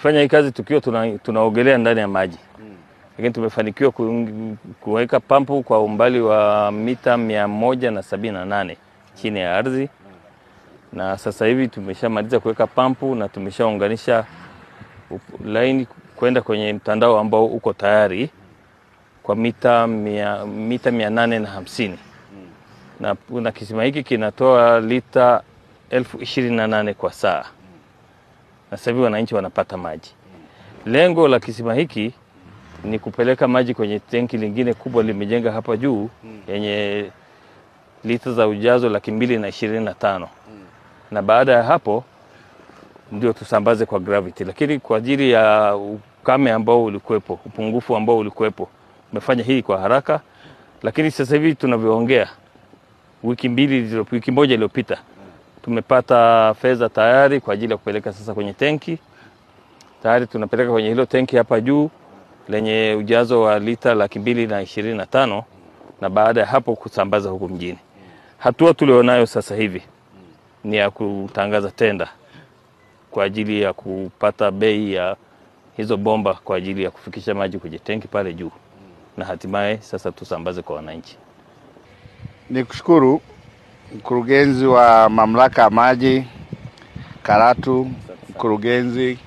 tukifanya hii kazi tukiwa tunaogelea ndani ya maji. Lakini tumefanikiwa kuweka pampu kwa umbali wa mita 178 chini ya ardhi. Na sasa hivi tumeshamaliza kuweka pampu na tumeshaunganisha line kwenda kwenye mtandao ambao uko tayari kwa mita 850. Na kisima hiki kinatoa lita 28,000 kwa saa. Na sasa hivi wananchi wanapata maji. Lengo la kisima hiki ni kupeleka maji kwenye tenki lingine kubwa limejenga hapa juu yenye lita za ujazo 225. Na baada ya hapo ndio tusambaze kwa gravity. Lakini kwa ajili ya ukame ambao ulikuwepo, upungufu ambao ulikuwepo, tumefanya hii kwa haraka. Lakini sasa hivi tunavyoongea, wiki moja iliyopita tumepata fedha tayari kwa ajili ya kupeleka sasa kwenye tenki. Tayari tunapeleka kwenye hilo tenki hapa juu lenye ujazo wa lita 225, na baada ya hapo kusambaza huku mjini. Hatua tulionayo sasa hivi ni ya kutangaza tenda kwa ajili ya kupata bei ya hizo bomba kwa ajili ya kufikisha maji kwenye tenki pale juu, na hatimaye sasa tusambaze kwa wananchi. Nikushukuru mkurugenzi wa mamlaka ya maji Karatu, mkurugenzi